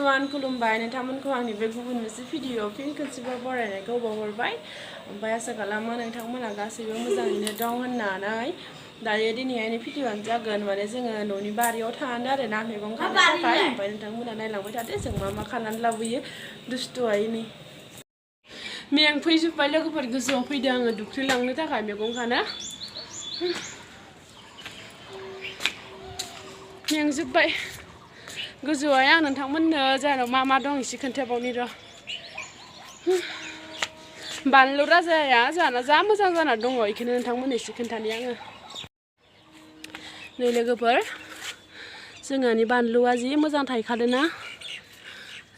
everyone खुलुमबाय नोंथांमोनखौ आंनि बे गुबुन मोनसे भिडिअ फिन खनसेबाव बरायनायखौ बावहरबाय ओमफ्राय आसा खालामो नोंथांमोना गासैबो मोजाङैनो दं होननानै दायो दिनैहायनि भिडिअआनो जागोन माने जोङो न'नि बारियाव थाङानो आरो ना मैगं खानो थाखाय ओमफ्राय नोंथांमोना नायलांबाय थादो जों मा मा खानानै लाबोयो दुस्थुआयनि मेंफैजोब्बाय लोगोफोर गोसोआव फैदों आङो दुख्लि लांनो थाखाय मैगं खानो मेंजोब्बाय गोजौआय आं नोंथांमोननो जाहानाव मा मा दं एसे खोन्थाबावनि र' बानलु राजाया जाना जा मोजां जाना दङ बेखौनो नोंथांमोननो एसे खोन्थानि आङो नै लोगोफोर जोंहानि बानलुआ जि मोजां थायखादों ना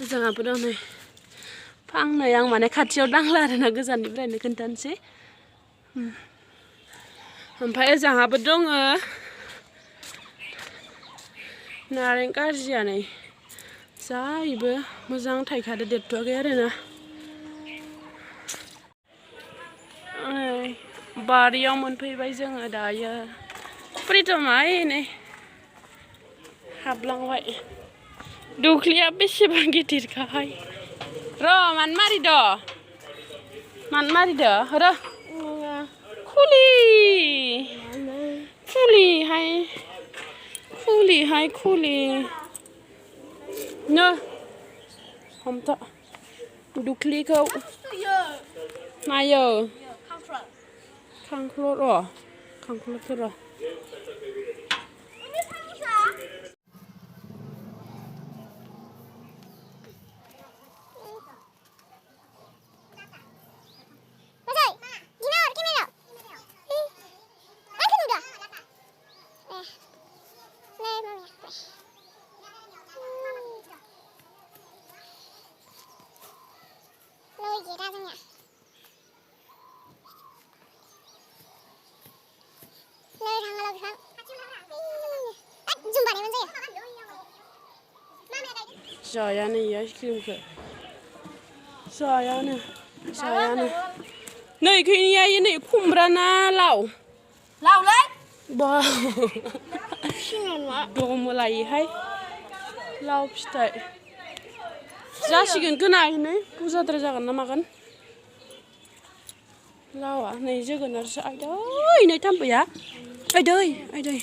जोंहाबो दं नै फांनै आं माने खाथियाव दांला आरोना गोजाननिफ्रायनो खोन्थानोसै ओमफ्राय जोंहाबो दङ नारें कारजिया नै जायबो मोजां थायखादो देरथ'वाखै आरोना बारियाव मोनफैबाय जोङो दायो प्रितमा नै हाबलांबाय दुख्लिया बेसेबां गिदिरखाहाय र' मानो मारिद' र' खुलि नो हमथा दुख्लिखौ मायो खांख्लर र' जायानो इयो आइसक्रिमखौ जायानो नै खैनिया नै खुमब्रा ना लावलै बा दम लायोहाय लाव फिथाइ जासिगोन गोनायनो बुरजाद्राय जागोन ना मागोन लावा नै जोगोनारसो आयदै नै थाम्फैया आयदै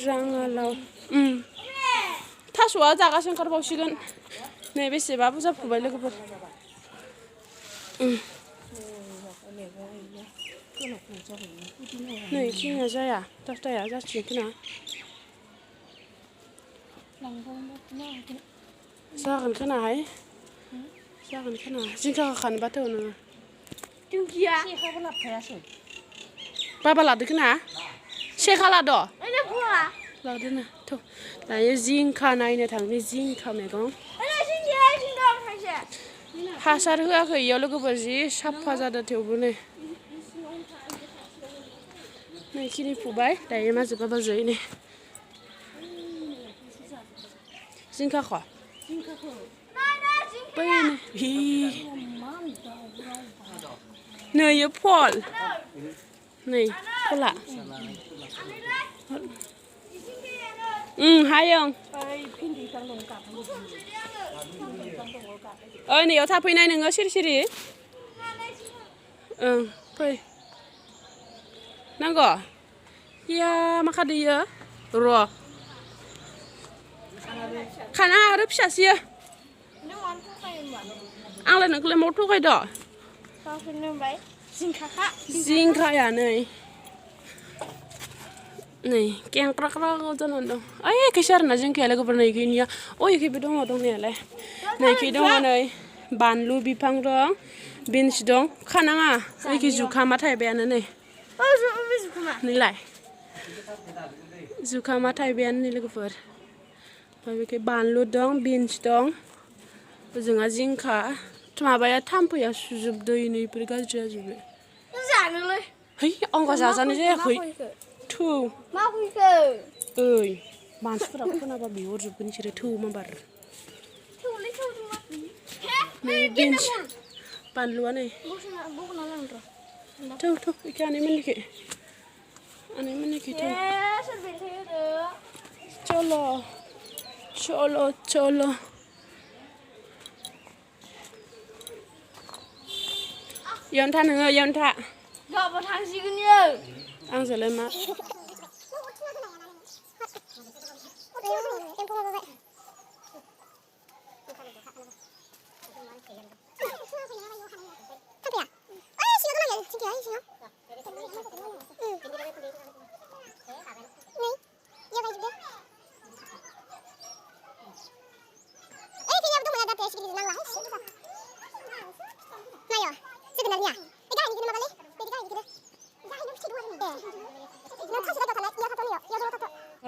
राङालाव थास'आ जागासिनो ओंखारबावसिगोन नै बेसेबा बुरजा फुबाय लोगोफोर नै खिनिया जाया दाथाया जासिगोन जागोन खोनाहाय जिंखाखौ खानोबाथ' नोङो बाबा लादो खोना सेखा लाद' लादोनो थ' दायो जिंखा नायनो थांनि जिंखा मैगं हासार होआखै इयाव लोगोफोर जि साफा जादों थेवबो नै खिनि फुबाय दायो माजोबा बाजै नै जिंखाखौ बै नै फल नै फला हायो नैयाव थाफैनाय नोङो सिरि फै नांगौ इया मा खादोयो र' खाना आरो फिसासोयो आंलाय नोंखौलाय माव थगायद' जिंखाया नै केंक्राक्रा जानानै दं एखेसो आरोना जिंखाया लोगोफोर नै गैनिया एखेबो दङ दंनायालाय नैखै दङ नै बानलु बिफां दं बिन्स दं खानाङा एखे जुखामा थाइबायानो नै नैलाय जुखामा थाइबायानो नै लोगोफोर ओमफ्राय बेखै बानलु दं बिन्स दं ओजोंहा जिंखा माबाया थाम्फैया सुजोबदो इफोर गाज्रि जाजोबो है आंगा जाजानाय जायाखै थौ ओइ मानसिफोरा खोनाबा बिहरजोबगोन बिसोरो थौ माबार बिन्स बानलुआ नै थौ बेखौ आनैमोननिखै थौ चल' चलो 연타 नोङो 연타 गाबोन थांसिगोनयो आंजोंलाय मा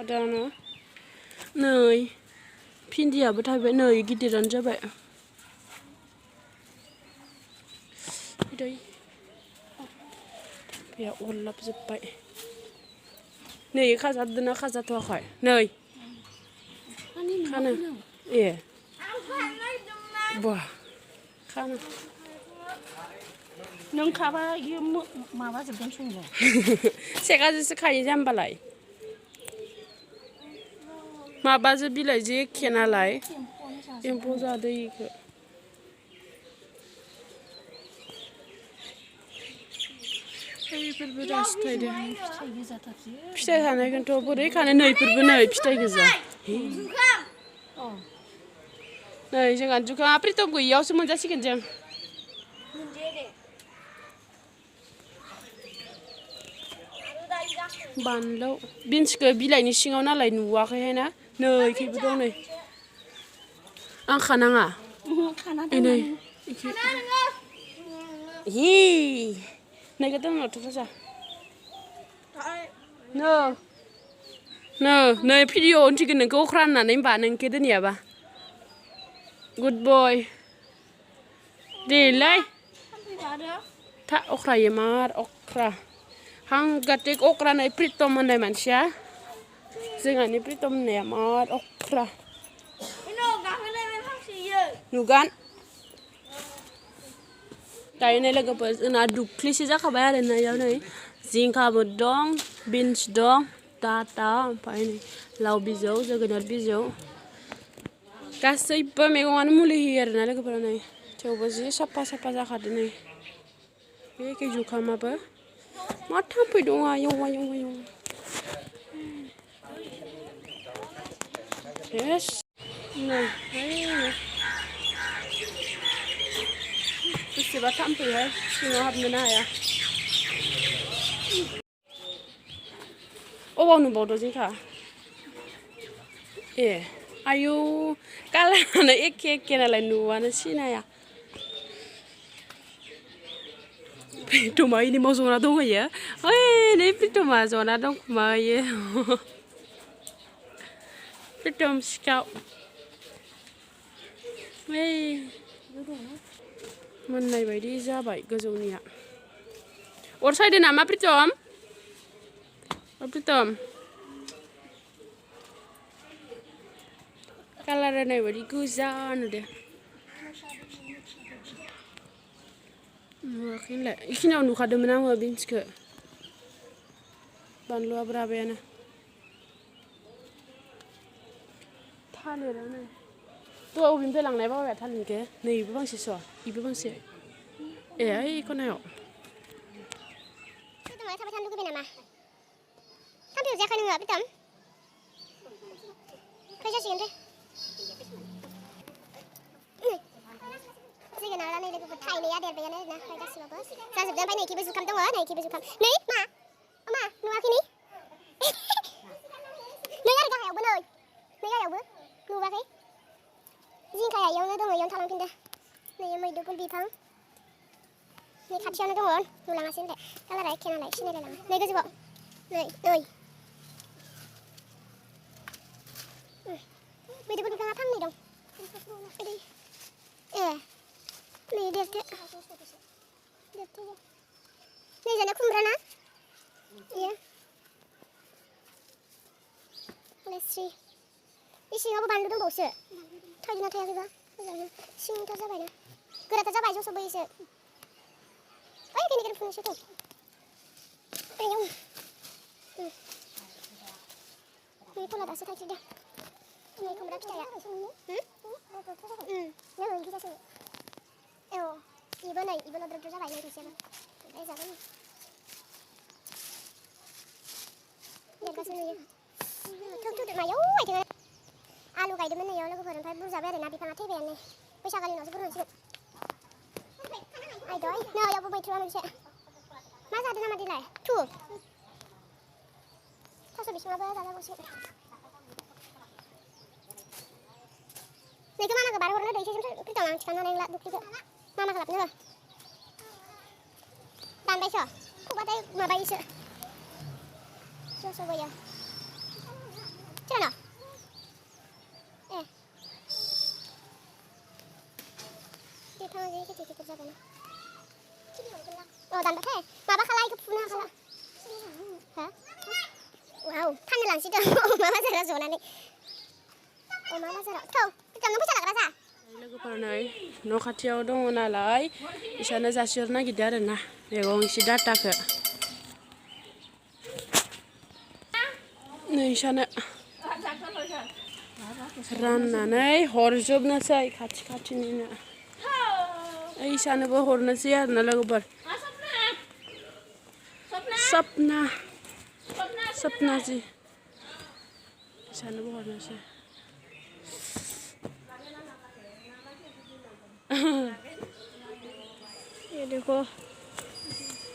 Adana नै भिन्दियाबो थायबाय नै गिदिरानो जाबाय दै थाम्फैया अरलाबजोब्बाय नै खाजादोंना खाजाथ'वाखै नै खानो ए बा खानो नों खाबा इयो माबाजोबगोन संनो सेगाजोंसो खायो जाम्बालाय माबाजों बिलाइ जे एखे नालाय एम्फौ जादों इखो फिथाइफोरबो दासो थायदों फिथाइ थानायखौथ' बोरै खानो नैफोरबो नै फिथाइ गोजा नै जोंहा जुखामा प्रिटम गैयियावसो मोनजासिगोन जों बानलौ बिन्सखौ बिलाइनि सिङाव नालाय नुवाखैहाय ना नै इखैबो दं नै आं खानाङा नै हि नैखौ दोनहरथ' जा नै भिडिअ उनथिगोन नोंखौ अख्रा होननानै होनबा नोंखौ दोनैयाबा गुड बय देलाय था अख्रायो मार अख्रा हांगाटिक अख्रा नै प्रितम होननाय मानसिया जोंहानि प्रितम होननाया मार अख्रा नुगोन गायनाय लोगोफोर जोंना दुब्लिसे जाखाबाय आरो नायाव नै जिंखाबो दं बिन्स दं डाटा ओमफ्राय नै लाव बिजौ जोगोनार बिजौ गासैबो मैगङानो मुलि होयो आरोना लोगोफोरा नै थेवबो जि साफा साफा जाखादों नै बे एखे जुखामाबो मा थाम्फै दङ आयौ आयौ आयौ हेस नै बेसेबा थाम्फैहाय सिङाव हाबनोनो हाया अबाव नुबावदो जिंखा ए आयौ कालारानो एखे एखे नालाय नुवानो सिनाया प्रितमा इनिमाव जना दंहैयो ओइ नै प्रितमा जना दं खोमा इयो प्रितम सिखाव ओइ मोननाय बायदि जाबाय गोजौनिया अर सायदो नामा प्रितम प्रितम कालार होनाय बायदि गोजा नुदो नुवाखैनोलाय इखिनियाव नुखादोंमोन आङो बिन्सखौ बानलुआबो राबायानो थालिरानो दहाय अबेनिफ्राय लांनाय बाबाया थालिरखौ नै इबो फांसे स' इबो फांसे ए ओइ खनायाव प्रितमा थाबाय थानो लुगैबाय नामा थाम्फै अरजायाखै नोङो प्रितम खै जासिगोनथाय जोगोनारा नै लोगोफोर थाइनाया देरबायानो ना ओमफ्राय गासिबाबो जाजोबदों ओमफ्राय नैखिबो जुखाम दङ नैखिबो जुखाम नै मा नुवाखै नै नै आरो गाहायावबो नै गाहायावबो नुवाखै जिंखाया इयावनो दङ इयावनो थालांफिनदो नै मैदुफुल बिफां नै खाथियावनो दङ नुलाङासै ओमफ्राय कालारा एखे नालाय सिनायलायलाङा नै गोजौआव नै मैदुफुल बिफाङा फांनै दं ए नै देरथो नै जाना खुमब्रा ना इयो लेस्रि बे सिङावबो बानलु दंबावोसो थायदोंना थायाखैबा मोजाङै सिंथार जाबायना गोराथार जाबाय जस'बोयोसो ओइ गेनिगेर फुनोसै थ' आयौ नै फुला दासो थायथारदों Ini kamu dah percaya? Nang kita sih. Ibu nak terus apa ini siapa? Ini siapa ni? Dia kasih ni. Tuh mayo, jangan. Alu kaya demen ya, lagu perempuan burza bayar nabi pangat hebe ni. Pesa kali nasi burung sih. Ay doy, no ya buat itu aja. Masa ada nama dilai? Tuh. Tasuk bisma bayar ada bosnya. Nih kemana ke baru orang ada isi kita ngang cikan orang yang duk mama kelap nih. Dan besok, ku batai mabai isi. Coba ya. Cina. Kita lagi kita kerja kan. Oh dan betul. Mama kalai ke punah kala. Hah? Wow, tanya langsung dah. Mama saya zona ni. Oh mama saya. Tahu, kita nggak bisa nak rasa. लोगोफोरनै न' खाथियाव दङ नालाय इसानो जासिहरनो नागिरदों आरो ना मैगं एसे डाटाखौ नै इसानो राननानै हरजोबनोसै खाथि खाथिनिनो इसानोबो हरनोसै आरो ना लोगोफोर सपना जी इसानोबो हरनोसै ये देखो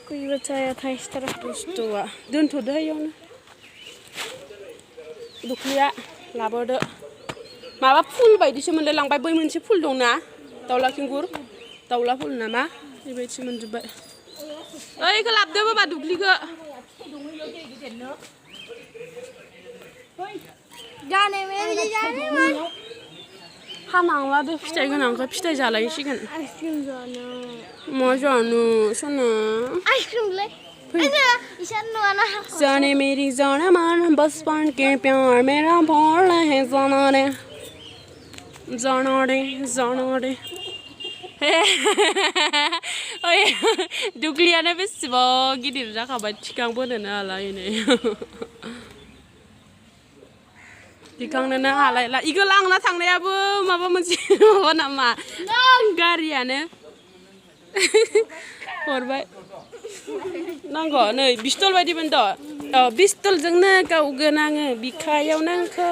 कोई बच्चा था इस तरह दोस्तों दिन तो दे यार दुखलिया लाबोदो माबा फुल बायदिसो मोनलाय लांबाय बै मोनसे फुल दंना दाउला खिंगुर दाउला फुल नामा बेबायदिसो मोनजोबबाय ओइ इखो लाबदो बाबा दुखलिखो जाने मेरे जाने हानांला दे फिथाइ गोनांखौ फिथाइ जालायसिगोन आइसक्रीम जानो मा जानो सोना आइसक्रीम ले अरे ईशान नवाना जाने मेरी जाने मन बचपन के प्यार मेरा भोल है जाना रे ओइ दुखलियानो बेसेबां गिदिर जाखाबाय थिखांबोनोनो हालाय नै दिखांनोनो हालायला इखो लांना थांनायाबो माबा मोनसे माबा नामा गारियानो हरबाय नांगौ नै पिस्तल बायदिमोन द' पिस्तलजोंनो गावगोन आङो बिखायाव नोंखौ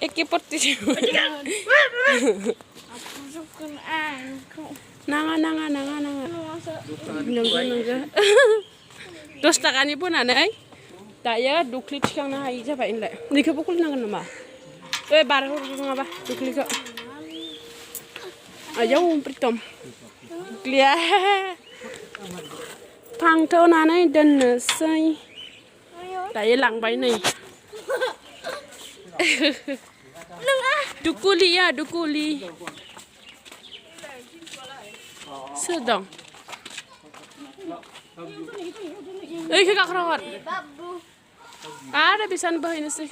एके पर्टिसो नाङा नंगौ 10 थाखानि बोनानै दायो दुखलि थिखांनो हायि जाबाय होनलाय नैखौबो खुलिनांगोन नामा ओइ बारहर नङाबा दुखलिखौ आयौ प्रितम दुखलिया फांथ'नानै दोननोसै दायो लांबाय नै दुकुलि सोर दं ओइखौ गाख्राहर आरो बिसान बोहैनोसै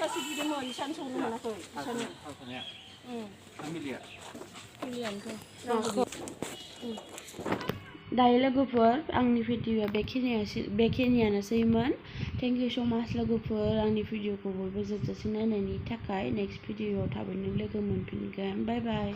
दायो लोगोफोर आंनि भिडिअआ बेखिनियानोसैमोन थेंक इउ स माच लोगोफोर आंनि भिडिअखौ बयबो जोबजासिम नायनायनि थाखाय नेक्स्ट भिडिअआव थाबैनो लोगो मोनफिनगोन बाय बाय